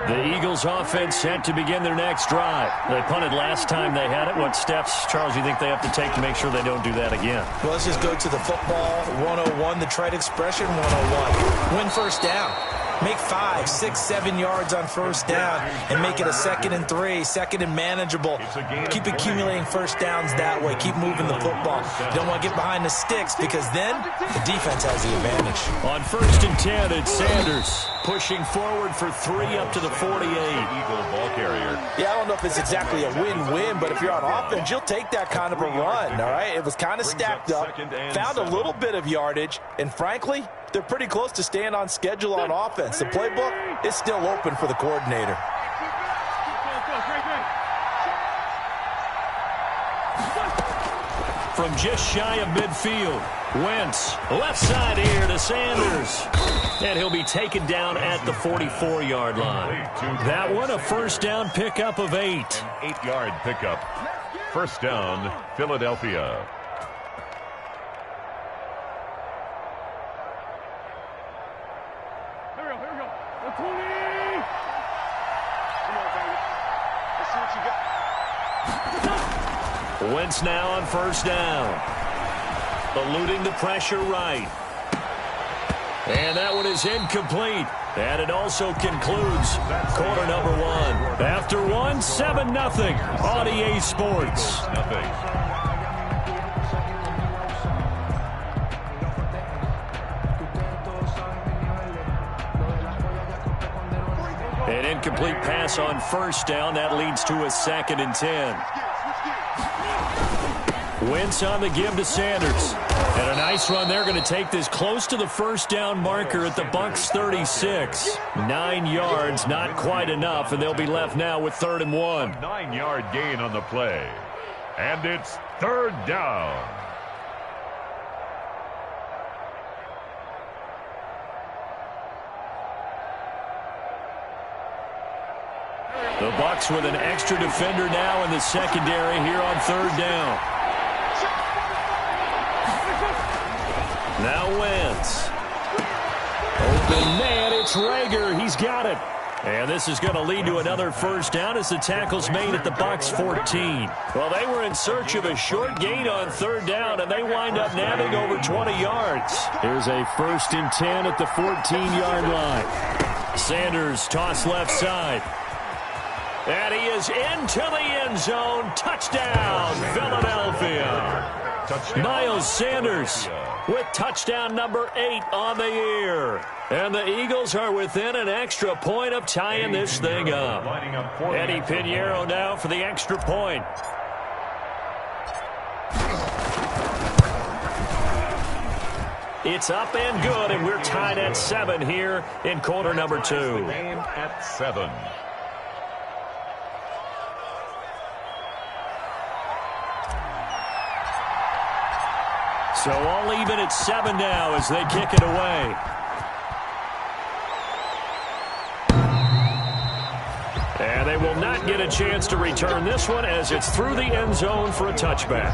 The Eagles offense set to begin their next drive. They punted last time they had it. What steps, Charles, you think they have to take to make sure they don't do that again? Well, let's just go to the football 101, the trade expression 101. Win first down. Make 5, 6, 7 yards on first down and make it a 2nd and 3, 2nd and manageable. Keep accumulating first downs that way. Keep moving the football. You don't want to get behind the sticks because then the defense has the advantage. On 1st and 10, it's Sanders pushing forward for 3 up to the 48. Eagle ball carrier. Yeah, I don't know if it's exactly a win-win, but if you're on offense, you'll take that kind of a run, all right? It was kind of stacked up, found a little bit of yardage, and frankly, they're pretty close to staying on schedule on offense. The playbook is still open for the coordinator. From just shy of midfield, Wentz, left side here to Sanders. And he'll be taken down at the 44-yard line. That one, a first down pickup of 8. An 8-yard pickup. First down, Philadelphia. Wentz now on first down. Eluding the pressure right. And that one is incomplete. And it also concludes quarter number 1. After 1, 7-0 on EA Sports. An incomplete pass on first down. That leads to a 2nd and 10. Wentz on the give to Sanders. And a nice run there. Going to take this close to the first down marker at the Bucs 36. 9 yards, not quite enough, and they'll be left now with 3rd and 1. 9-yard gain on the play. And it's 3rd down. The Bucs with an extra defender now in the secondary here on 3rd down. Now Wentz. Open man, it's Rager. He's got it. And this is going to lead to another first down as the tackle's made at the Bucs 14. Well, they were in search of a short gain on 3rd down, and they wind up nabbing over 20 yards. Here's a 1st and 10 at the 14-yard line. Sanders toss left side. And he is into the end zone. Touchdown, Philadelphia. Touchdown. Miles Sanders with touchdown number 8 on the year. And the Eagles are within an extra point of tying this thing up. Eddie Pinheiro now for the extra point. It's up and good, and we're tied at 7 here in quarter number 2. Game at 7. So all even at 7 now as they kick it away. And they will not get a chance to return this one as it's through the end zone for a touchback.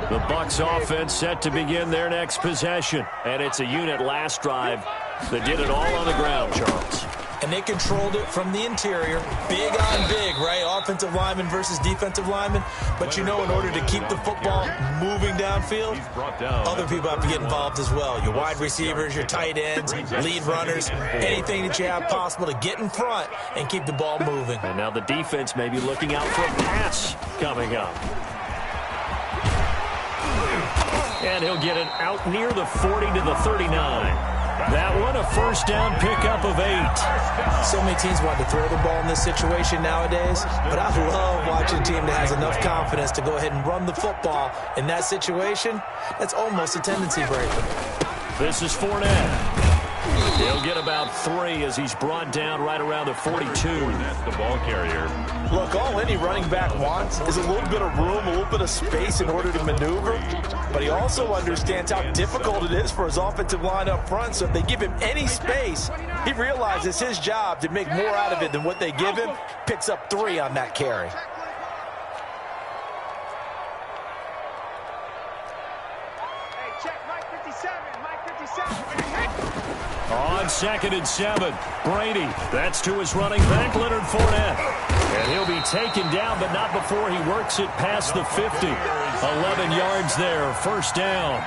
The Bucs offense set to begin their next possession. And it's a unit last drive that did it all on the ground, Charles. And they controlled it from the interior. Big on big, right? Offensive lineman versus defensive lineman. But you know, in order to keep the football moving downfield, other people have to get involved as well. Your wide receivers, your tight ends, lead runners, anything that you have possible to get in front and keep the ball moving. And now the defense may be looking out for a pass coming up. And he'll get it out near the 40 to the 39. That one, a first down pickup of 8. So many teams want to throw the ball in this situation nowadays, but I love watching a team that has enough confidence to go ahead and run the football in that situation. That's almost a tendency breaker. This is Fournette. He'll get about 3 as he's brought down right around the 42. That's the ball carrier. Look, all any running back wants is a little bit of room, a little bit of space in order to maneuver. But he also understands how difficult it is for his offensive line up front. So if they give him any space, he realizes his job to make more out of it than what they give him. Picks up 3 on that carry. On 2nd and 7, Brady. That's to his running back, Leonard Fournette. And he'll be taken down, but not before he works it past the 50. 11 yards there, first down.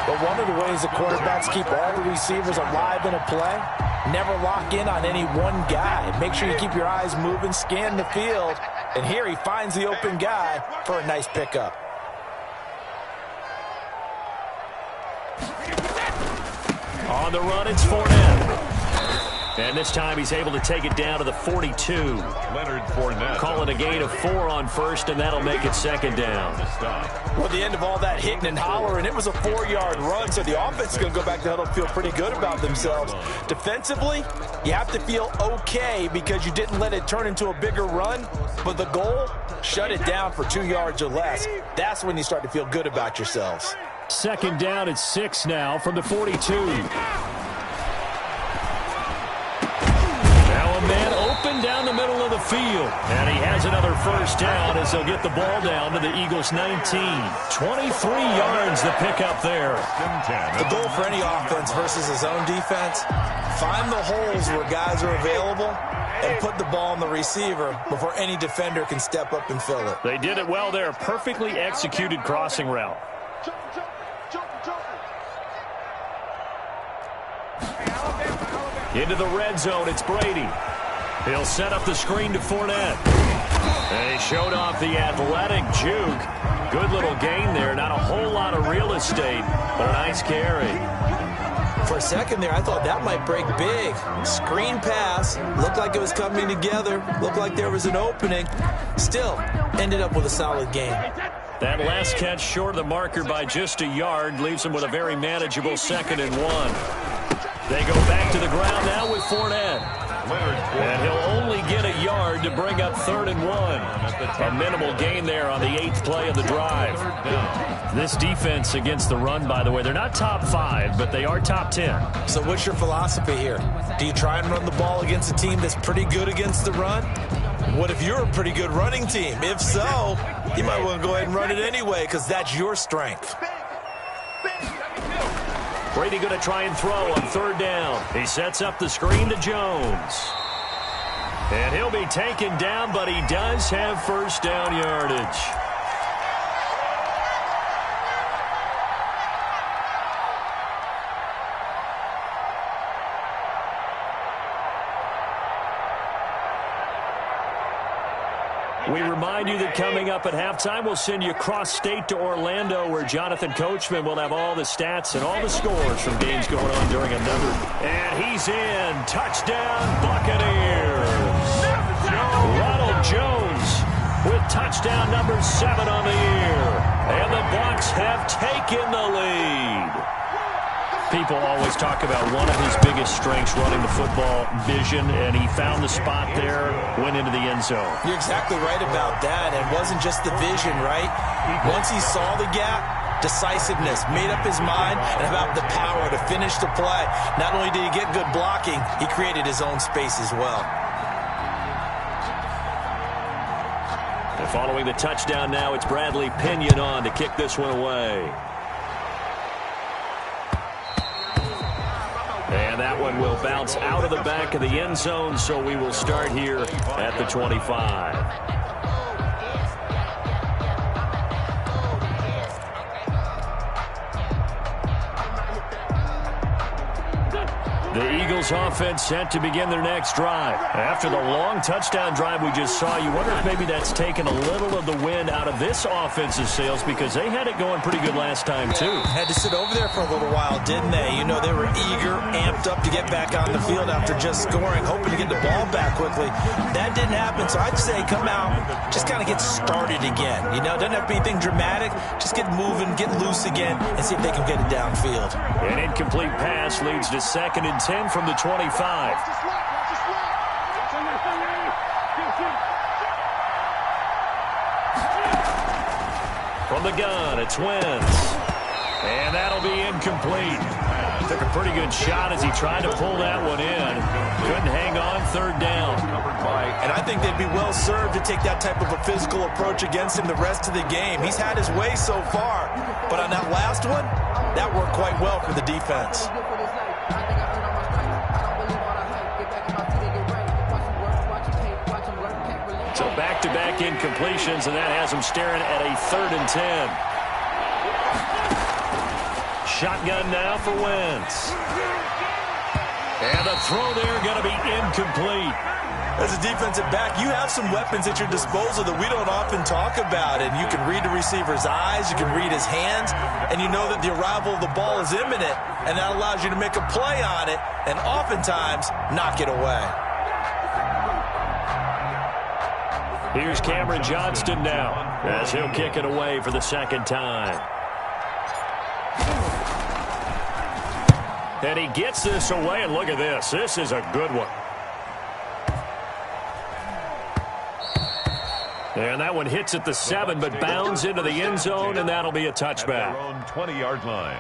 But one of the ways the quarterbacks keep all the receivers alive in a play, never lock in on any one guy. Make sure you keep your eyes moving, scan the field. And here he finds the open guy for a nice pickup. On the run, it's Fournette. And this time he's able to take it down to the 42. Leonard Fournette. Call it a gain of 4 on first, and that'll make it second down. Well, at the end of all that hitting and hollering, it was a 4-yard run, so the offense is going to go back to huddle and feel pretty good about themselves. Defensively, you have to feel okay because you didn't let it turn into a bigger run, but the goal, shut it down for 2 yards or less. That's when you start to feel good about yourselves. Second down at 6 now from the 42. Man open down the middle of the field. And he has another first down as they'll get the ball down to the Eagles' 19. 23 yards the pickup there. The goal for any offense versus his own defense, find the holes where guys are available and put the ball on the receiver before any defender can step up and fill it. They did it well there. Perfectly executed crossing route. Into the red zone, it's Brady. He'll set up the screen to Fournette. And he showed off the athletic juke. Good little gain there. Not a whole lot of real estate, but a nice carry. For a second there, I thought that might break big. Screen pass. Looked like it was coming together. Looked like there was an opening. Still, ended up with a solid gain. That last catch short of the marker by just a yard leaves him with a very manageable 2nd and 1. They go back to the ground now with Fournette. And he'll only get a yard to bring up 3rd and 1. A minimal gain there on the 8th play of the drive. This defense against the run, by the way, they're not top 5, but they are top 10. So what's your philosophy here? Do you try and run the ball against a team that's pretty good against the run? What if you're a pretty good running team? If so, you might want to go ahead and run it anyway because that's your strength. Brady going to try and throw on 3rd down. He sets up the screen to Jones. And he'll be taken down, but he does have first down yardage. We remind you that coming up at halftime, we'll send you cross-state to Orlando, where Jonathan Coachman will have all the stats and all the scores from games going on during another. And he's in. Touchdown, Buccaneers. Ronald Jones with touchdown number 7 on the year. And the Bucs have taken the lead. People always talk about one of his biggest strengths, running the football, vision, and he found the spot there, went into the end zone. You're exactly right about that. It wasn't just the vision, right? Once he saw the gap, decisiveness, made up his mind, and about the power to finish the play. Not only did he get good blocking, he created his own space as well. And following the touchdown now, it's Bradley Pinion on to kick this one away. And that one will bounce out of the back of the end zone, so we will start here at the 25. The Eagles offense set to begin their next drive. After the long touchdown drive we just saw, you wonder if maybe that's taken a little of the wind out of this offense's sails because they had it going pretty good last time too. Had to sit over there for a little while, didn't they? You know, they were eager, amped up to get back on the field after just scoring, hoping to get the ball back quickly. That didn't happen, so I'd say come out, just kind of get started again. You know, it doesn't have to be anything dramatic. Just get moving, get loose again, and see if they can get it downfield. An incomplete pass leads to 2nd and 10 from the 25. From the gun, it's Wentz. And that'll be incomplete. Took a pretty good shot as he tried to pull that one in. Couldn't hang on, third down. And I think they'd be well served to take that type of a physical approach against him the rest of the game. He's had his way so far, but on that last one, that worked quite well for the defense. So back-to-back incompletions, and that has him staring at a 3rd and 10. Shotgun now for Wentz. And the throw there going to be incomplete. As a defensive back, you have some weapons at your disposal that we don't often talk about. And you can read the receiver's eyes, you can read his hands, and you know that the arrival of the ball is imminent. And that allows you to make a play on it and oftentimes knock it away. Here's Cameron Johnston now as he'll kick it away for the 2nd time. And he gets this away, and look at this. This is a good one. And that one hits at the 7, but bounds into the end zone, and that'll be a touchback. At their own 20-yard line.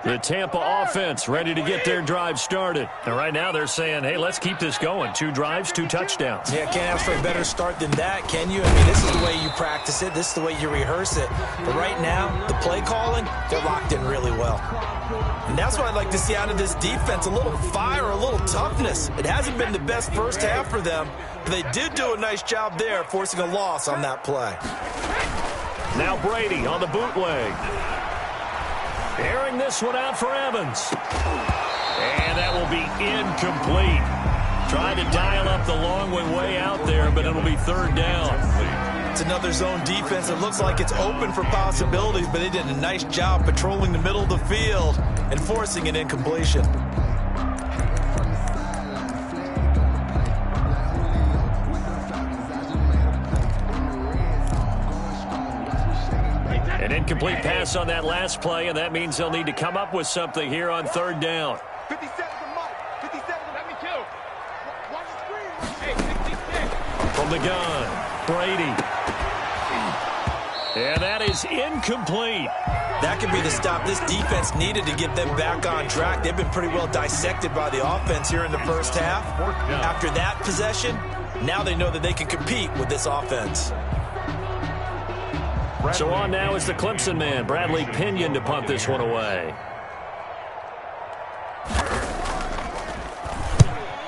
The Tampa offense ready to get their drive started. And right now they're saying, hey, let's keep this going. 2 drives, 2 touchdowns. Yeah, can't ask for a better start than that, can you? I mean, this is the way you practice it. This is the way you rehearse it. But right now, the play calling, they're locked in really well. And that's what I'd like to see out of this defense, a little fire, a little toughness. It hasn't been the best first half for them, but they did do a nice job there, forcing a loss on that play. Now Brady on the bootleg. Airing this one out for Evans. And that will be incomplete. Trying to dial up the long one way out there, but it'll be 3rd down. It's another zone defense. It looks like it's open for possibilities, but they did a nice job patrolling the middle of the field and forcing an incompletion. An incomplete pass on that last play, and that means they'll need to come up with something here on 3rd down. 57 to Mike. 57 let me kill. Watch the screen. Hey, 66. From the gun, Brady. And that is incomplete. That could be the stop this defense needed to get them back on track. They've been pretty well dissected by the offense here in the first half. After that possession, now they know that they can compete with this offense. So on now is the Clemson man, Bradley Pinion, to punt this one away.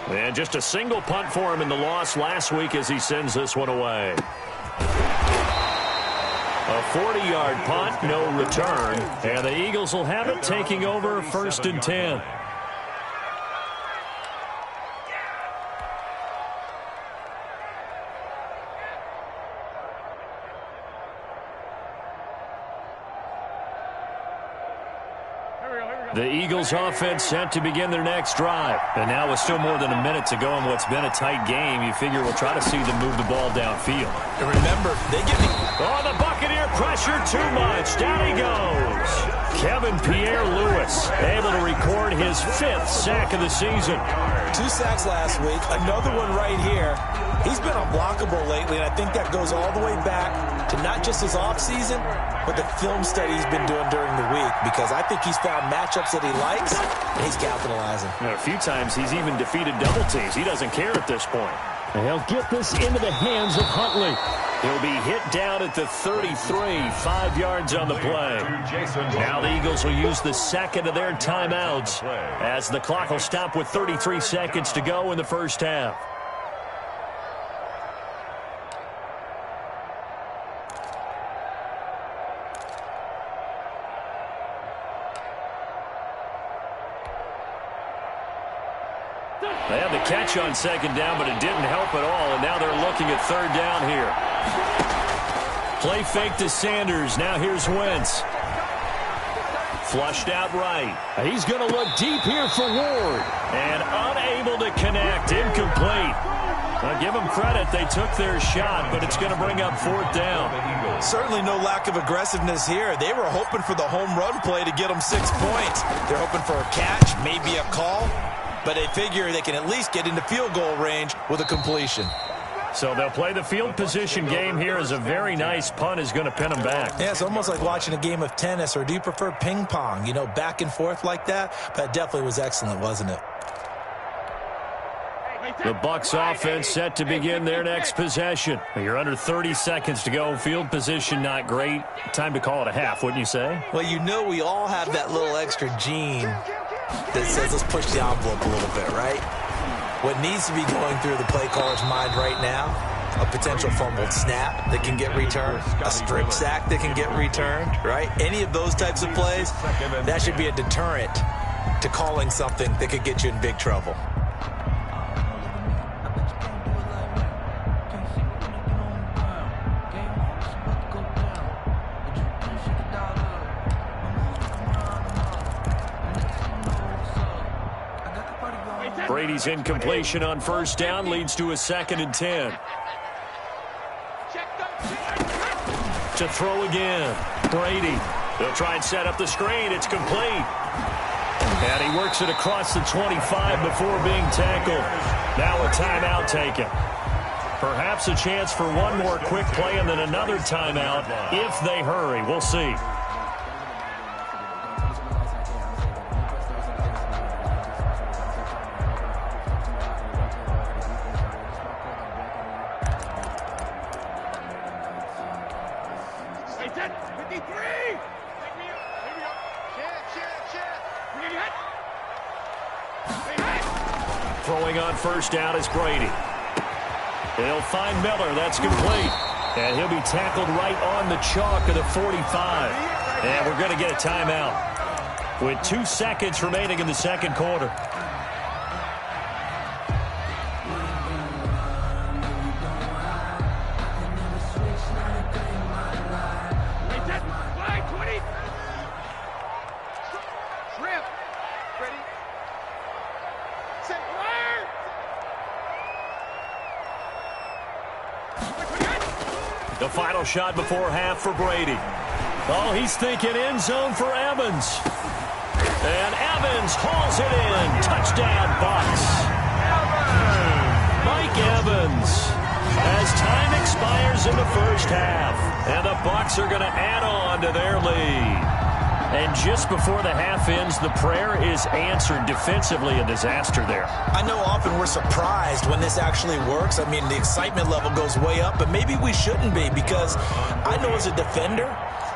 And just a single punt for him in the loss last week as he sends this one away. A 40-yard punt, no return. And the Eagles will have it, taking over 1st and 10. The Eagles offense set to begin their next drive. And now with still more than a minute to go in what's been a tight game, you figure we'll try to see them move the ball downfield. And remember, they get the... Oh, the Buccaneer pressure too much. Down he goes. Kevin Pierre-Louis able to record his 5th sack of the season. 2 sacks last week, another one right here. He's been unblockable lately, and I think that goes all the way back to not just his offseason, but the film study he's been doing during the week, because I think he's found matchups that he likes, and he's capitalizing. A few times he's even defeated double teams. He doesn't care at this point. And he'll get this into the hands of Huntley. He'll be hit down at the 33, 5 yards on the play. Now the Eagles will use the 2nd of their timeouts as the clock will stop with 33 seconds to go in the first half. They had the catch on 2nd down, but it didn't help at all, and now they're looking at 3rd down here. Play fake to Sanders. Now here's Wentz. Flushed out right. He's going to look deep here for Ward. And unable to connect. Incomplete. Now give them credit. They took their shot, but it's going to bring up 4th down. Certainly no lack of aggressiveness here. They were hoping for the home run play to get them 6 points. They're hoping for a catch, maybe a call, but they figure they can at least get into field goal range with a completion. So they'll play the field position game here as a very nice punt is going to pin them back. Yeah, it's almost like watching a game of tennis, or do you prefer ping pong? You know, back and forth like that? But it definitely was excellent, wasn't it? The Bucs offense set to begin their next possession. You're under 30 seconds to go. Field position not great. Time to call it a half, wouldn't you say? Well, you know we all have that little extra gene that says let's push the envelope a little bit, right? What needs to be going through the play caller's mind right now, a potential fumbled snap that can get returned, a strip sack that can get returned, right? Any of those types of plays, that should be a deterrent to calling something that could get you in big trouble. Brady's incompletion on first down leads to a 2nd and 10. To throw again. Brady. They'll try and set up the screen. It's complete. And he works it across the 25 before being tackled. Now a timeout taken. Perhaps a chance for one more quick play and then another timeout if they hurry. We'll see. Throwing on first down is Brady. They'll find Miller. That's complete. And he'll be tackled right on the chalk of the 45. And we're going to get a timeout with 2 seconds remaining in the second quarter. The final shot before half for Brady. Oh, he's thinking end zone for Evans. And Evans hauls it in. Touchdown, Bucs. Mike Evans. As time expires in the first half. And the Bucs are going to add on to their lead. And just before the half ends, the prayer is answered. Defensively, a disaster there. I know often we're surprised when this actually works. I mean, the excitement level goes way up, but maybe we shouldn't be, because I know as a defender,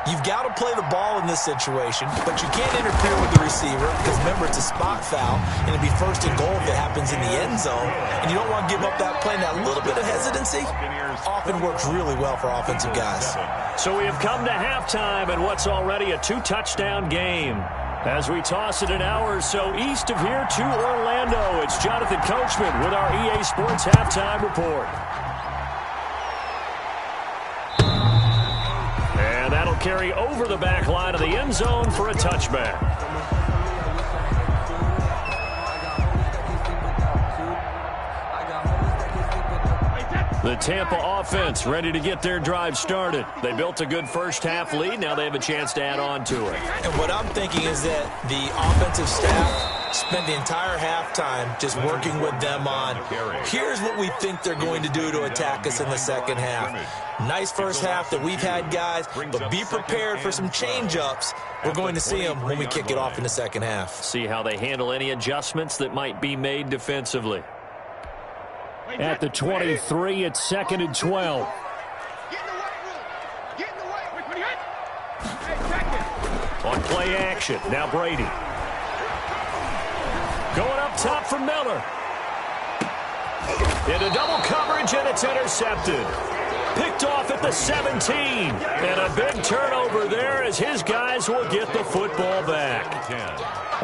you've got to play the ball in this situation, but you can't interfere with the receiver because, remember, it's a spot foul, and it'd be 1st and goal if it happens in the end zone, and you don't want to give up that play. And that little bit of hesitancy often works really well for offensive guys. So we have come to halftime and what's already a 2-touchdown game. As we toss it an hour or so east of here to Orlando, it's Jonathan Coachman with our EA Sports Halftime Report. And that'll carry over the back line of the end zone for a touchback. The Tampa offense ready to get their drive started. They built a good first half lead. Now they have a chance to add on to it. And what I'm thinking is that the offensive staff spent the entire halftime just working with them on, here's what we think they're going to do to attack us in the second half. Nice first half that we've had, guys, but be prepared for some change-ups. We're going to see them when we kick it off in the second half. See how they handle any adjustments that might be made defensively. At the 23, it's 2nd and 12. On play action, now Brady. Going up top for Miller. Into double coverage, and it's intercepted. Picked off at the 17. And a big turnover there as his guys will get the football back.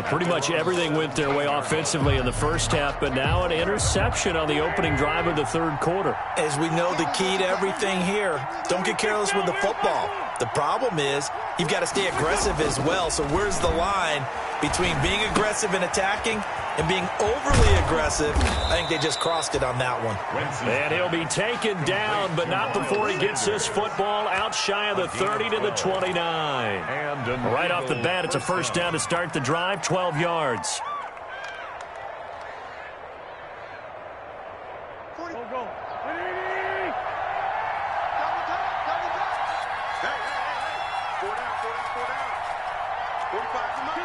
Pretty much everything went their way offensively in the first half, but now an interception on the opening drive of the third quarter. As we know, the key to everything here, don't get careless with the football. The problem is you've got to stay aggressive as well. So where's the line between being aggressive and attacking and being overly aggressive? I think they just crossed it on that one. And he'll be taken down, but not before he gets this football out shy of the 30 to the 29. Right off the bat, it's a first down to start the drive, 12 yards. Four down. 45 to Mike.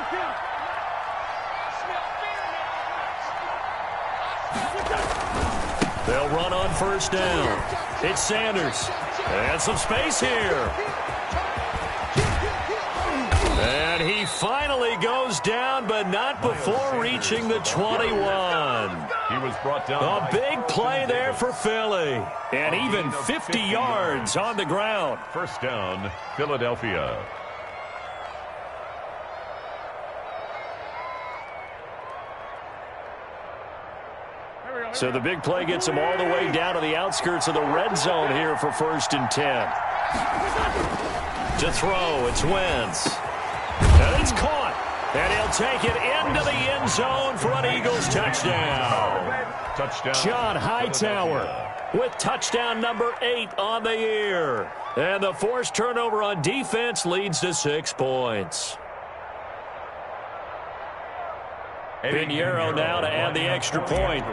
They'll run on first down. It's Sanders. And some space here. And he finally goes down, but not before reaching the 21. He was brought down. A big play there for Philly. And even 50 yards on the ground. First down, Philadelphia. So the big play gets him all the way down to the outskirts of the red zone here for 1st and 10. To throw, it's Wentz. And it's caught. And he'll take it into the end zone for an Eagles touchdown. Touchdown. John Hightower with touchdown number 8 on the year. And the forced turnover on defense leads to 6 points. Pinheiro now to add the extra point.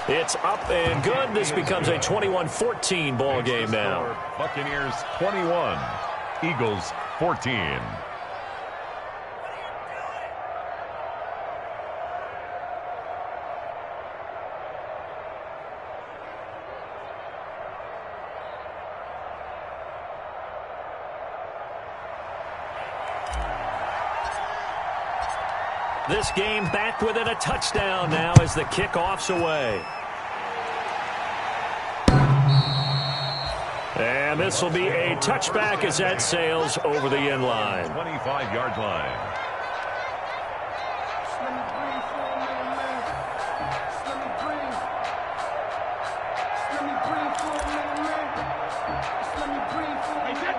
It's up and good. This becomes a 21-14 ball game now. Buccaneers 21, Eagles 14. This game back within a touchdown now as the kickoff's away. And this will be a touchback as that sails over the end line. 25-yard line.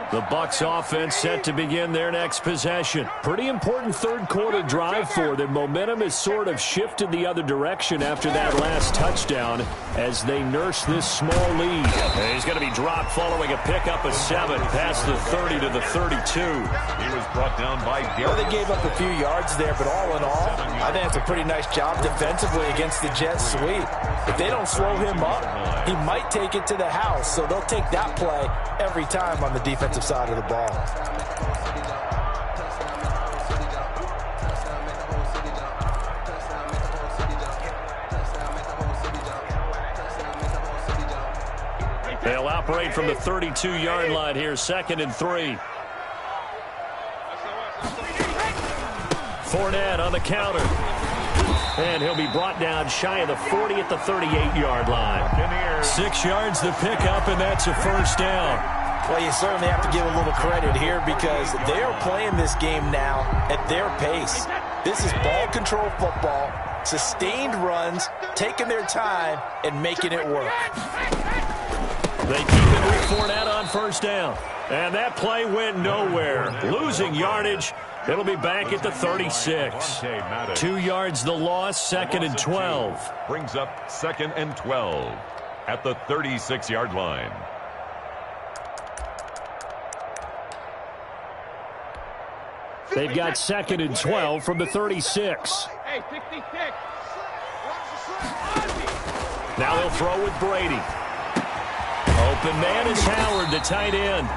The Bucs offense set to begin their next possession. Pretty important third quarter drive for them. Momentum has sort of shifted the other direction after that last touchdown as they nurse this small lead. And he's going to be dropped following a pickup of 7 past the 30 to the 32. He was brought down by Derrick. Well, they gave up a few yards there, but all in all, I think it's a pretty nice job defensively against the Jets sweep. If they don't slow him up, he might take it to the house, so they'll take that play every time on the defensive side of the ball. They'll operate from the 32-yard line here, 2nd and 3. Fournette on the counter. And he'll be brought down shy of the 40 at the 38-yard line. 6 yards to pick up, and that's a first down. Well, you certainly have to give a little credit here because they are playing this game now at their pace. This is ball control football, sustained runs, taking their time, and making it work. They keep it with Fournette on first down. And that play went nowhere. Losing yardage. It'll be back at the 36. 2 yards the loss, 2nd and 12. Brings up 2nd and 12 at the 36-yard line. They've got 2nd and 12 from the 36. Hey, 66. Now they'll throw with Brady. Open man is Howard, the tight end.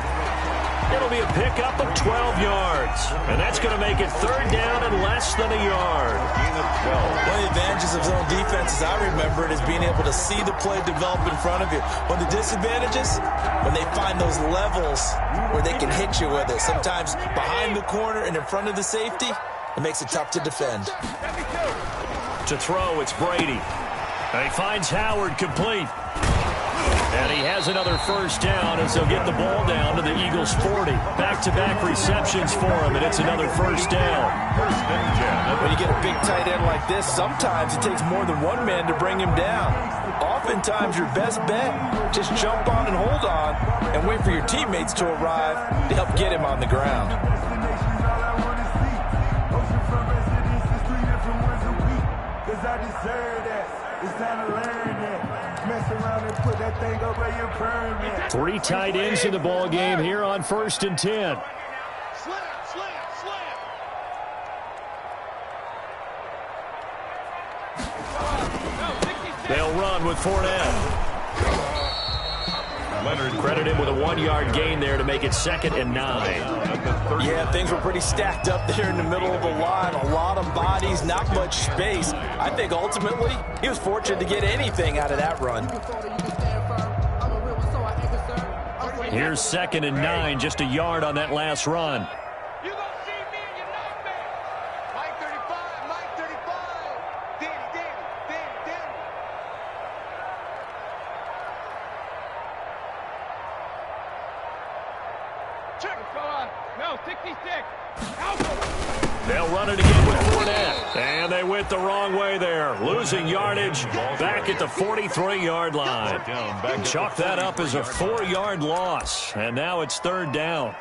It'll be a pickup of 12 yards. And that's going to make it 3rd down and less than a yard. One of the advantages of zone defense, as I remember it, is being able to see the play develop in front of you. One of the disadvantages, when they find those levels where they can hit you with it, sometimes behind the corner and in front of the safety, it makes it tough to defend. To throw, it's Brady. And he finds Howard complete. And he has another first down as they'll get the ball down to the Eagles' 40. Back-to-back receptions for him, and it's another first down. When you get a big tight end like this, sometimes it takes more than one man to bring him down. Oftentimes, your best bet, just jump on and hold on and wait for your teammates to arrive to help get him on the ground. It's time to learn that. Mess around and put that thing up where you're permanent. 3 tight ends in the ball game here on 1st and 10. They'll run with Fournette. Leonard credited him with a 1-yard gain there to make it 2nd and 9. Yeah, things were pretty stacked up there in the middle of the line. A lot of bodies, not much space. I think ultimately he was fortunate to get anything out of that run. Here's 2nd and 9, just a yard on that last run. You gonna see me and your nightmare. Mike 35, Mike 35. Danny. Check. What's going on? No, 66. They'll run it again with Fournette. And they went the wrong way there. Losing yardage back at the 43-yard line. Chalk that up as a 4-yard loss. And now it's 3rd down.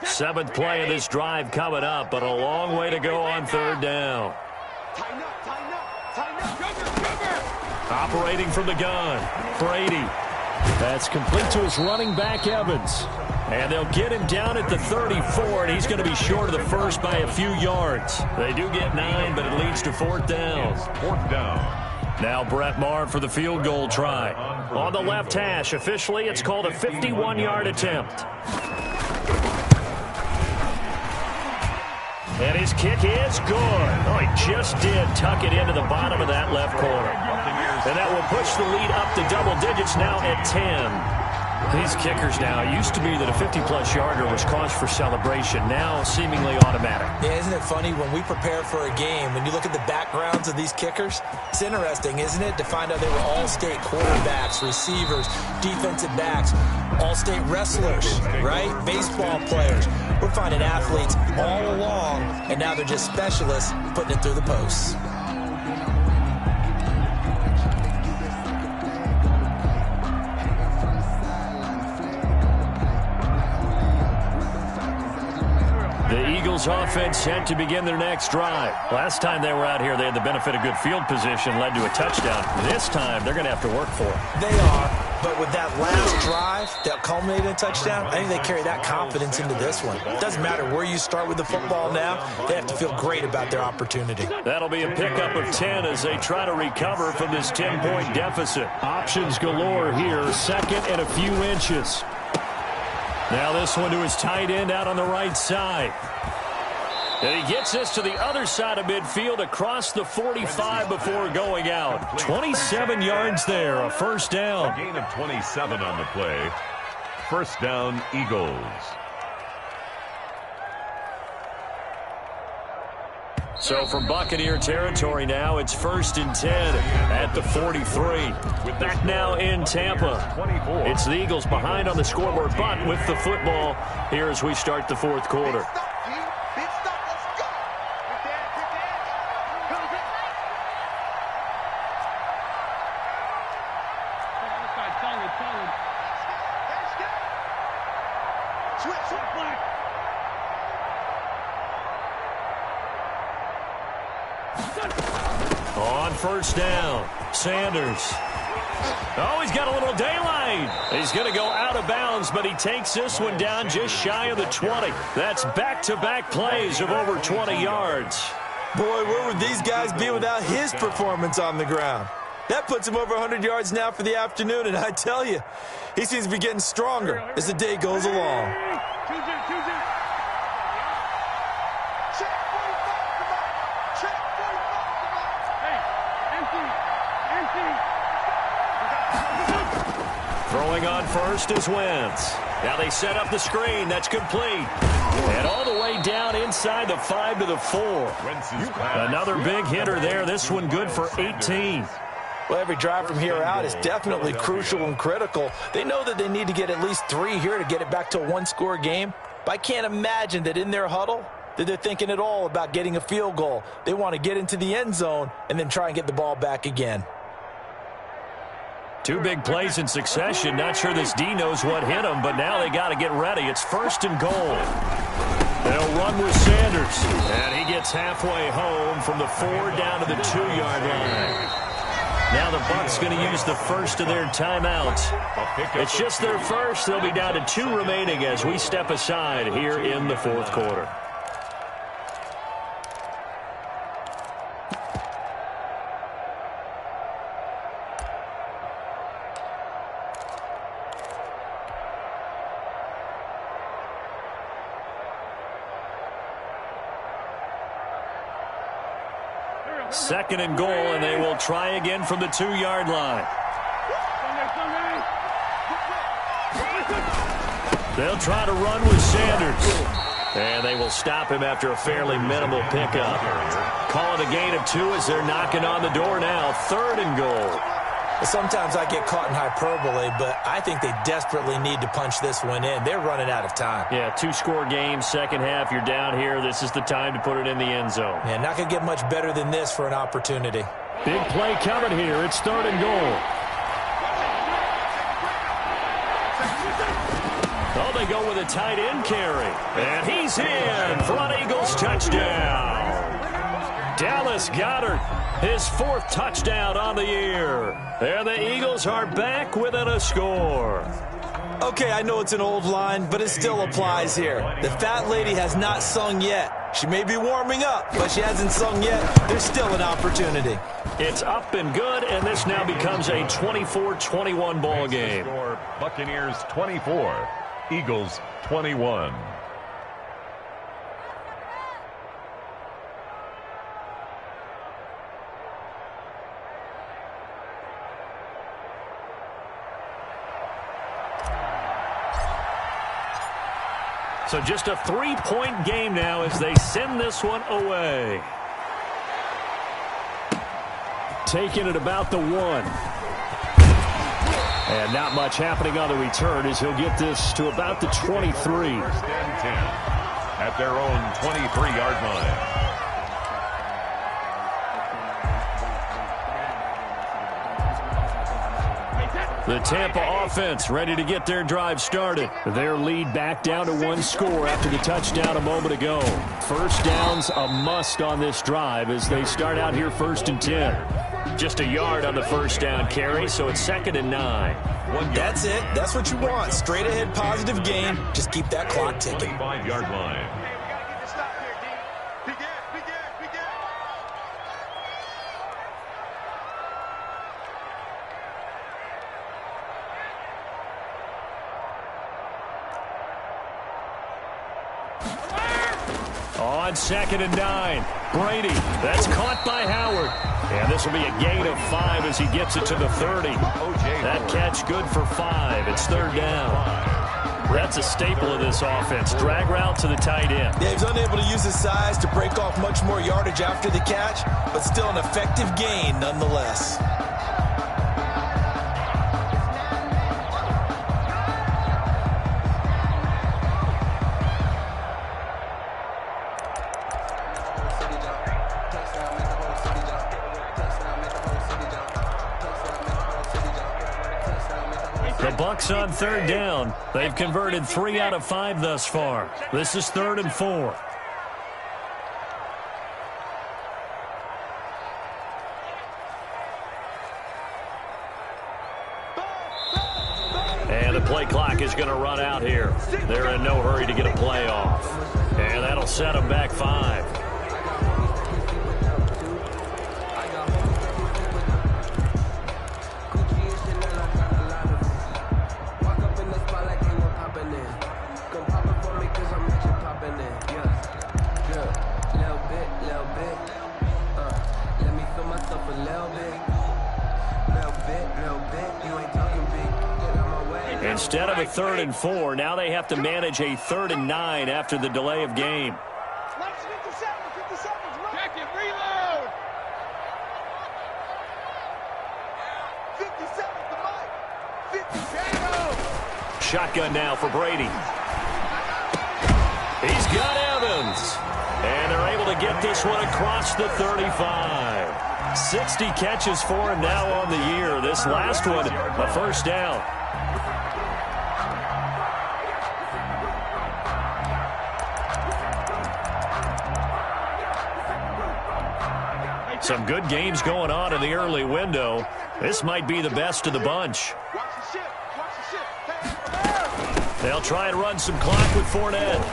Seventh play of this drive coming up, but a long way to go on 3rd down. Tighten up. Cover. Operating from the gun, Brady. That's complete to his running back, Evans. And they'll get him down at the 34, and he's going to be short of the first by a few yards. They do get 9, but it leads to 4th down. 4th down. Now Brett Maher for the field goal try. On the left hash, officially it's called a 51-yard attempt. And his kick is good. Oh, he just did tuck it into the bottom of that left corner. And that will push the lead up to double digits now at 10. These kickers now, it used to be that a 50-plus yarder was cause for celebration. Now seemingly automatic. Yeah, isn't it funny when we prepare for a game, when you look at the backgrounds of these kickers, it's interesting, isn't it, to find out they were all-state quarterbacks, receivers, defensive backs, all-state wrestlers, right? Baseball players. We're finding athletes all along, and now they're just specialists putting it through the posts. The Eagles offense set to begin their next drive. Last time they were out here, they had the benefit of good field position, led to a touchdown. This time, they're going to have to work for it. They are, but with that last drive that culminated in a touchdown, I think they carry that confidence into this one. It doesn't matter where you start with the football now. They have to feel great about their opportunity. That'll be a pickup of 10 as they try to recover from this 10-point deficit. Options galore here, 2nd and a few inches. Now this one to his tight end out on the right side. And he gets this to the other side of midfield across the 45 before going out. 27 yards there, a 1st down. A gain of 27 on the play. 1st down, Eagles. So from Buccaneer territory now, it's 1st and 10 at the 43. Back now in Tampa. It's the Eagles behind on the scoreboard, but with the football here as we start the 4th quarter. Big stop, let's go. Good dance. Come on. Switch, black. On 1st down, Sanders. Oh, he's got a little daylight. He's going to go out of bounds, but he takes this one down just shy of the 20. That's back-to-back plays of over 20 yards. Boy, where would these guys be without his performance on the ground? That puts him over 100 yards now for the afternoon, and I tell you, he seems to be getting stronger as the day goes along. Throwing on first is Wentz. Now they set up the screen. That's complete. And all the way down inside the 5 to the 4. Another big hitter there. This one good for 18. Well, every drive from here out is definitely crucial and critical. They know that they need to get at least 3 here to get it back to a one-score game. But I can't imagine that in their huddle that they're thinking at all about getting a field goal. They want to get into the end zone and then try and get the ball back again. 2 big plays in succession. Not sure this D knows what hit him, but now they got to get ready. It's 1st and goal. They'll run with Sanders. And he gets halfway home from the 4 down to the 2-yard line. Now the Bucs going to use the first of their timeouts. It's just their first. They'll be down to 2 remaining as we step aside here in the fourth quarter. Second and goal, and they will try again from the 2-yard line. They'll try to run with Sanders. And they will stop him after a fairly minimal pickup. Call it a gain of 2 as they're knocking on the door now. 3rd and goal. Sometimes I get caught in hyperbole, but I think they desperately need to punch this one in. They're running out of time. Yeah, 2-score game, second half. You're down here. This is the time to put it in the end zone. Yeah, not going to get much better than this for an opportunity. Big play coming here. It's 3rd and goal. Oh, they go with a tight end carry. And he's in for an Eagles touchdown. Dallas Goedert, his 4th touchdown on the year. And the Eagles are back within a score. Okay, I know it's an old line, but it still applies here. The fat lady has not sung yet. She may be warming up, but she hasn't sung yet. There's still an opportunity. It's up and good, and this now becomes a 24-21 ball game. Buccaneers 24, Eagles 21. So just a 3-point game now as they send this one away. Taking it about the 1. And not much happening on the return as he'll get this to about the 23. 1st and 10 at their own 23-yard line. The Tampa offense ready to get their drive started. Their lead back down to 1 score after the touchdown a moment ago. First down's a must on this drive as they start out here 1st and 10. Just a yard on the first down carry, so it's 2nd and 9. That's it. That's what you want. Straight ahead positive gain. Just keep that clock ticking. 5-yard line. On 2nd and 9, Brady. That's caught by Howard. And this will be a gain of 5 as he gets it to the 30. That catch good for 5. It's 3rd down. That's a staple of this offense. Drag route to the tight end. Yeah, he's unable to use his size to break off much more yardage after the catch, but still an effective gain nonetheless. The Bucs on 3rd down. They've converted 3 out of 5 thus far. This is 3rd and 4. And the play clock is going to run out here. They're in no hurry to get a play off. And that'll set them back 5. Instead of a 3rd and 4, now they have to manage a 3rd and 9 after the delay of game. Check it, reload. 57 Shotgun now for Brady. He's got Evans. And they're able to get this one across the 35. 60 catches for him now on the year. This last one, a 1st down. Some good games going on in the early window. This might be the best of the bunch. They'll try and run some clock with Fournette.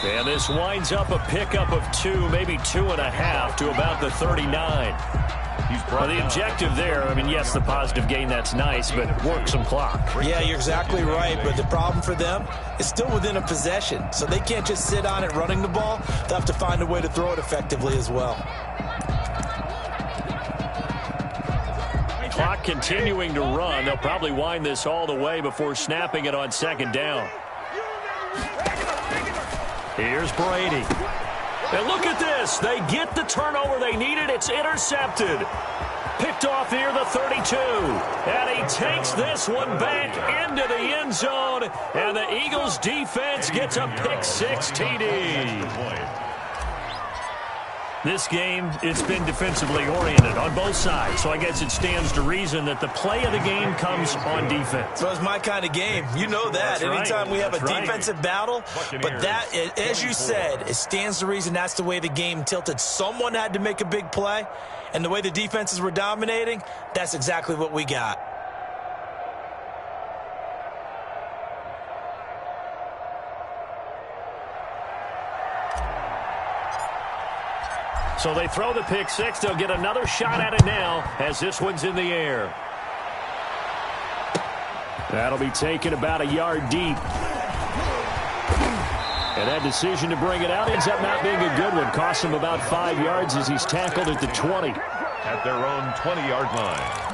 And this winds up a pickup of 2, maybe 2.5 to about the 39. Well, the objective there, I mean, yes, the positive gain, that's nice, but work some clock. Yeah, you're exactly right, but the problem for them is still within a possession, so they can't just sit on it running the ball. They'll have to find a way to throw it effectively as well. Clock continuing to run. They'll probably wind this all the way before snapping it on second down. Here's Brady. And look at this. They get the turnover they needed. It's intercepted. Picked off near the 32. And he takes this one back into the end zone. And the Eagles defense gets a pick-6 TD. This game, it's been defensively oriented on both sides. So I guess it stands to reason that the play of the game comes on defense. So it's my kind of game. You know that. That's Anytime right. we have That's a right. defensive battle. But that, as you said, it stands to reason that's the way the game tilted. Someone had to make a big play. And the way the defenses were dominating, that's exactly what we got. So they throw the pick-6. They'll get another shot at it now as this one's in the air. That'll be taken about a yard deep. And that decision to bring it out ends up not being a good one. Costs him about 5 yards as he's tackled at the 20. At their own 20-yard line.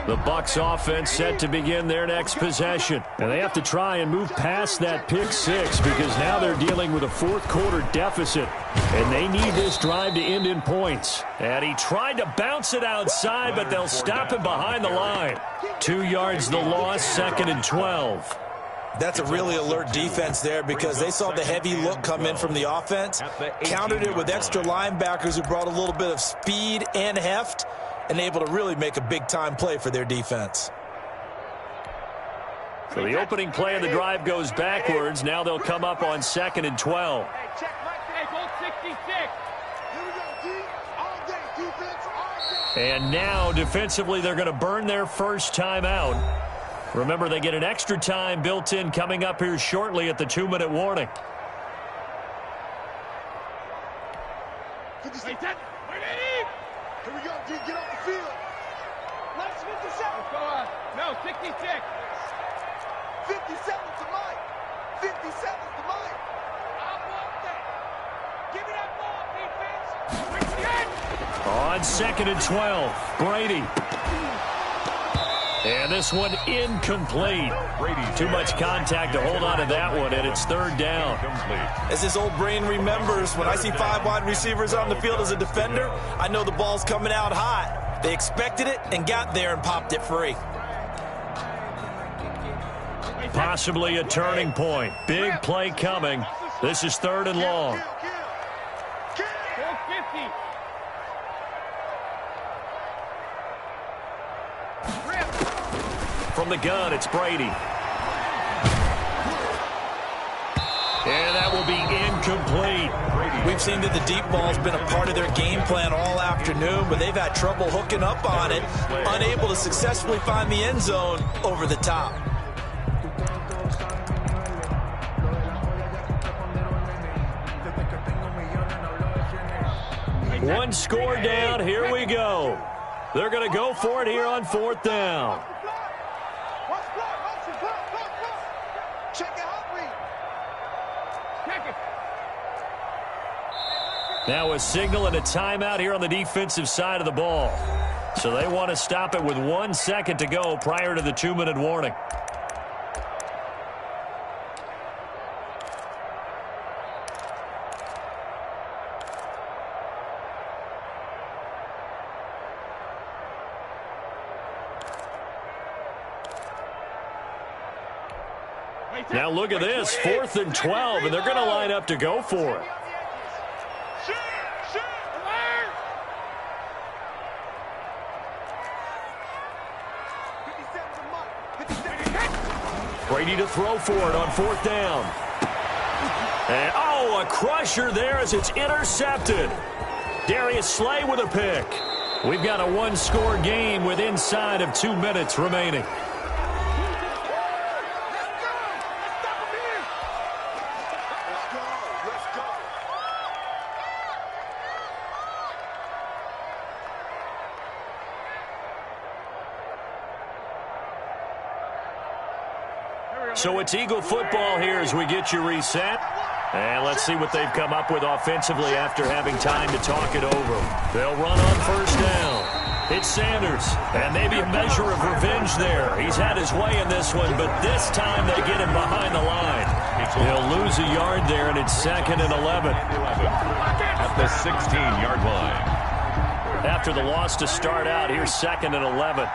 The Bucs offense set to begin their next possession. And they have to try and move past that pick-6 because now they're dealing with a fourth-quarter deficit. And they need this drive to end in points. And he tried to bounce it outside, but they'll stop him behind the line. 2 yards the loss, 2nd and 12. That's a really alert defense there because they saw the heavy look come in from the offense, countered it with extra linebackers who brought a little bit of speed and heft, and able to really make a big-time play for their defense. So the opening play of the drive goes backwards. Now they'll come up on 2nd and 12. And now defensively they're going to burn their first time out. Remember, they get an extra time built in coming up here shortly at the 2-minute warning. Here we go, D. Get off the field. Let's 57. No, 66. 57 to Mike. 57 to Mike. I want that. Give me that ball, defense. On 2nd and 12, Brady. And this one incomplete. Too much contact to hold on to that one, and it's 3rd down. As his old brain remembers, when I see 5 wide receivers on the field as a defender, I know the ball's coming out hot. They expected it and got there and popped it free. Possibly a turning point. Big play coming. This is 3rd and long. From the gun, it's Brady. And that will be incomplete. We've seen that the deep ball's been a part of their game plan all afternoon, but they've had trouble hooking up on it, unable to successfully find the end zone over the top. One score down. Here we go. They're going to go for it here on 4th down. Now a signal and a timeout here on the defensive side of the ball. So they want to stop it with 1 second to go prior to the 2-minute warning. Now look at this, 4th and 12, and they're going to line up to go for it. Brady to throw for it on 4th down. And, a crusher there as it's intercepted. Darius Slay with a pick. We've got a one-score game with inside of 2 minutes remaining. So it's Eagle football here as we get you reset. And let's see what they've come up with offensively after having time to talk it over. They'll run on 1st down. It's Sanders. And maybe a measure of revenge there. He's had his way in this one, but this time they get him behind the line. He'll lose a yard there, and it's 2nd and 11. At the 16-yard line. After the loss to start out, here's 2nd and 11.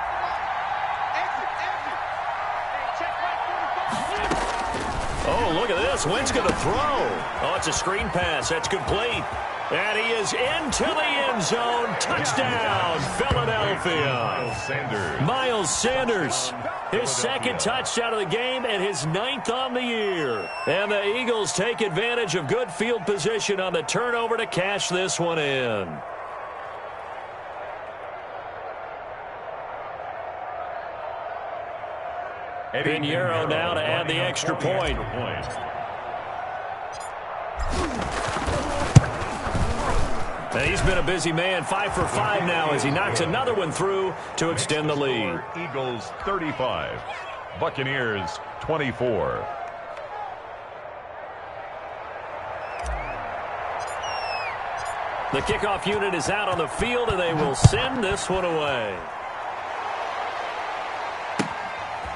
Oh, look at this. Wynn's going to throw. Oh, it's a screen pass. That's complete. And he is into the end zone. Touchdown, Philadelphia. Miles Sanders. His 2nd touchdown of the game and his 9th on the year. And the Eagles take advantage of good field position on the turnover to cash this one in. Pinheiro now to add the extra point. And he's been a busy man, 5 for 5 now as he knocks another one through to extend the lead. Eagles 35, Buccaneers 24. The kickoff unit is out on the field, and they will send this one away.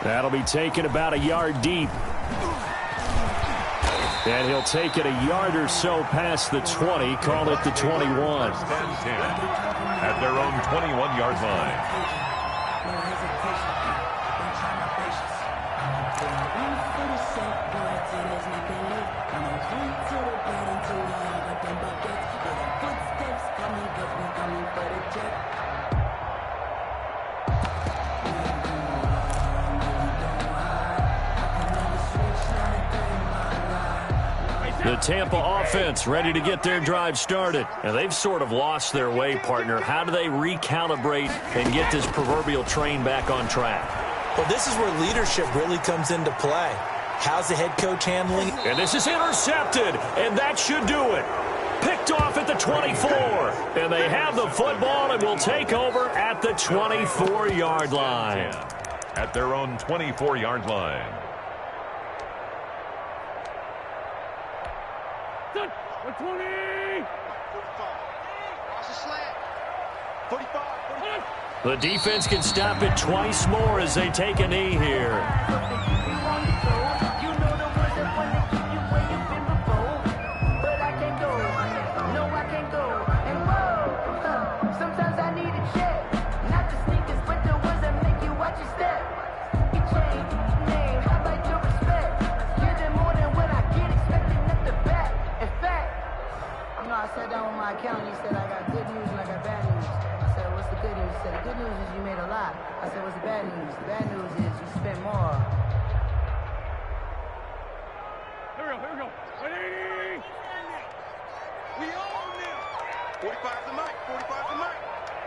That'll be taken about a yard deep. And he'll take it a yard or so past the 20, call it the 21. At their own 21-yard line. The Tampa offense ready to get their drive started. And they've sort of lost their way, partner. How do they recalibrate and get this proverbial train back on track? Well, this is where leadership really comes into play. How's the head coach handling? And this is intercepted, and that should do it. Picked off at the 24. And they have the football and will take over at the 24-yard line. At their own 24-yard line. 20! 45. Watch the slant. 45. The defense can stop it twice more as they take a knee here. I sat down with my accountant. He said, I got good news and I got bad news. I said, what's the good news? He said, the good news is you made a lot. I said, what's the bad news? The bad news is you spent more. Here we go. 180! We own them! 45 to Mike. 45 to Mike.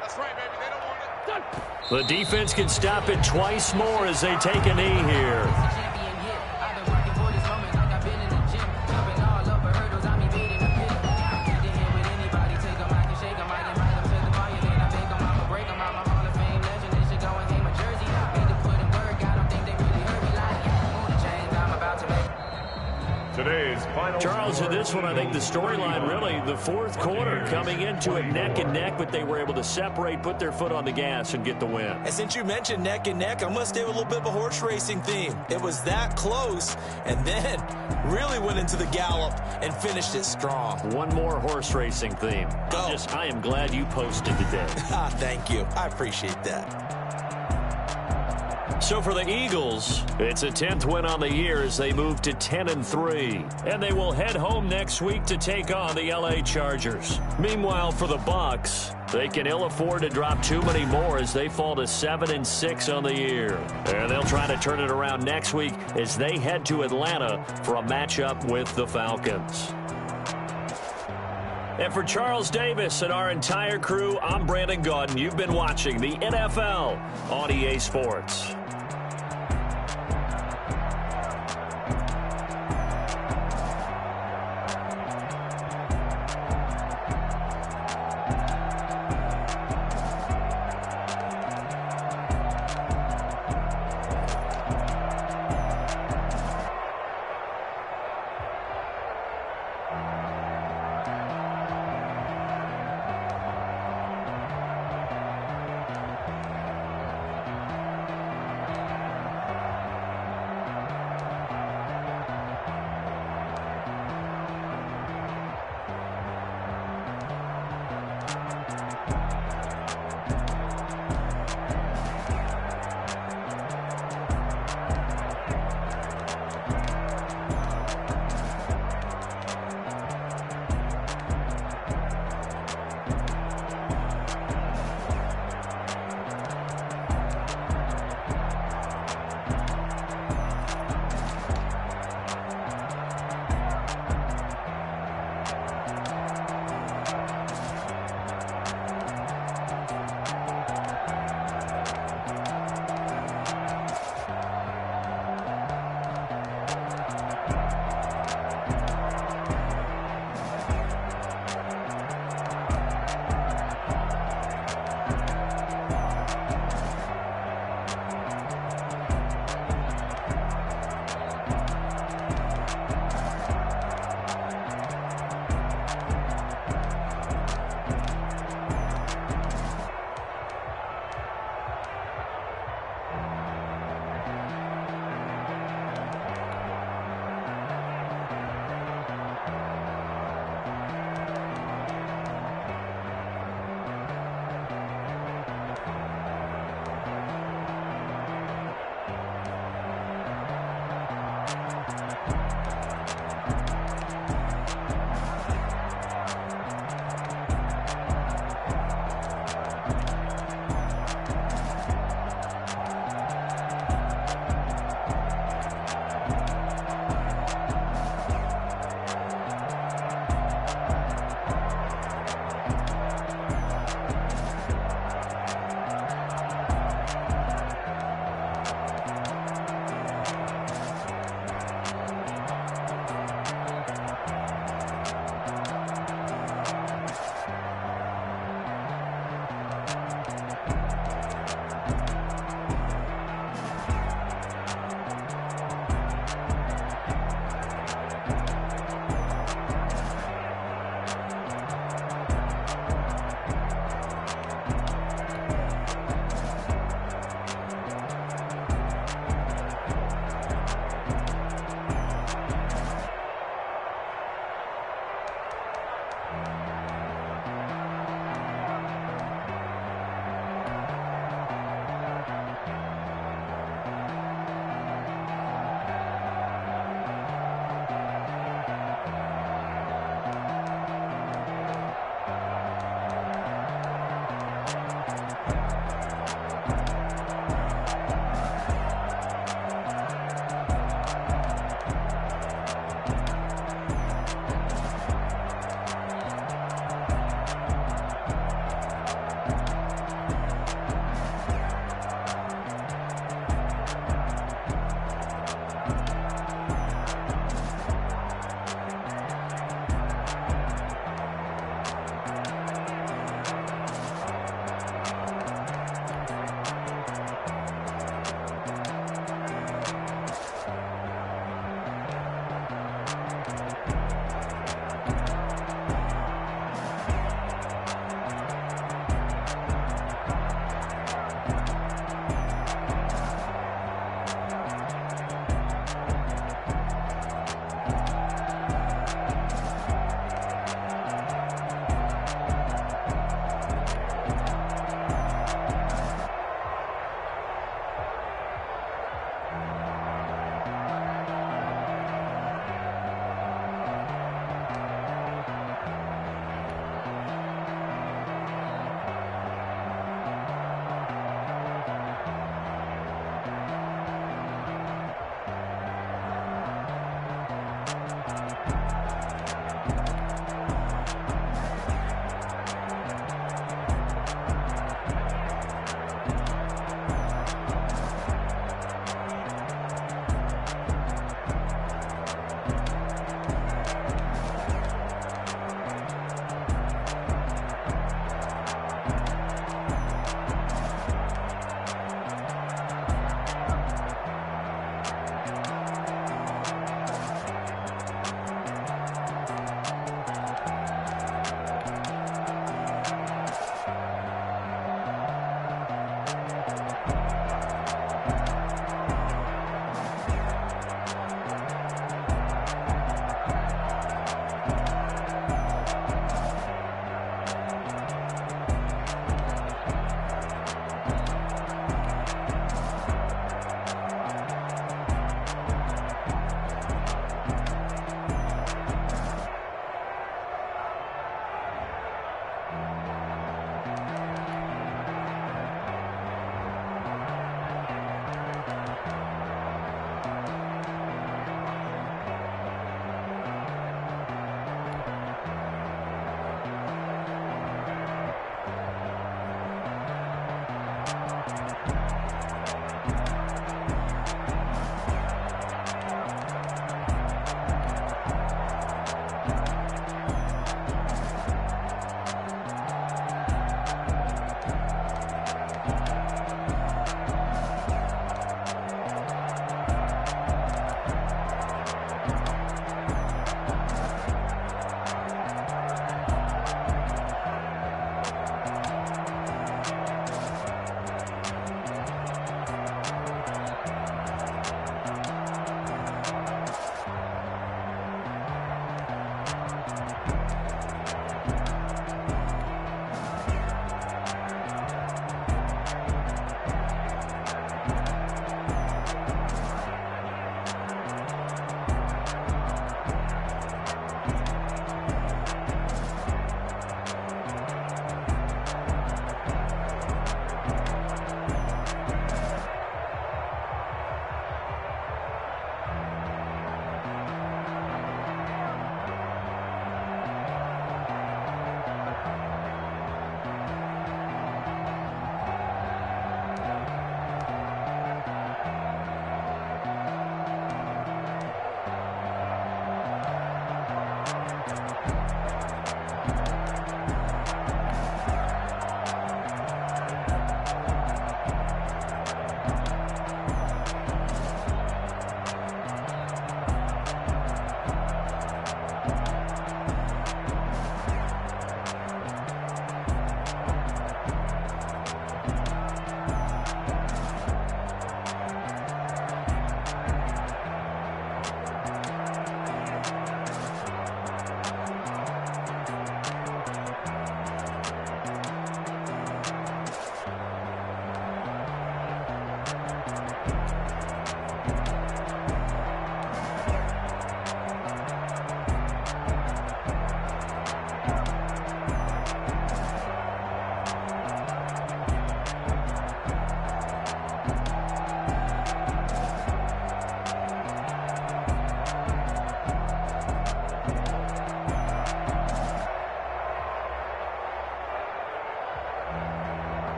That's right, baby. They don't want it. Done. The defense can stop it twice more as they take a knee here. Charles, in this one, I think the storyline really, the 4th quarter coming into it neck and neck, but they were able to separate, put their foot on the gas, and get the win. And since you mentioned neck and neck, I'm going to stay with a little bit of a horse racing theme. It was that close, and then really went into the gallop and finished it strong. One more horse racing theme. Go. I am glad you posted today. Thank you. I appreciate that. So for the Eagles, it's a 10th win on the year as they move to 10-3. And they will head home next week to take on the LA Chargers. Meanwhile, for the Bucs, they can ill afford to drop too many more as they fall to 7-6 on the year. And they'll try to turn it around next week as they head to Atlanta for a matchup with the Falcons. And for Charles Davis and our entire crew, I'm Brandon Gaudin. You've been watching the NFL on EA Sports.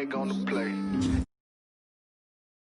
leg on the play.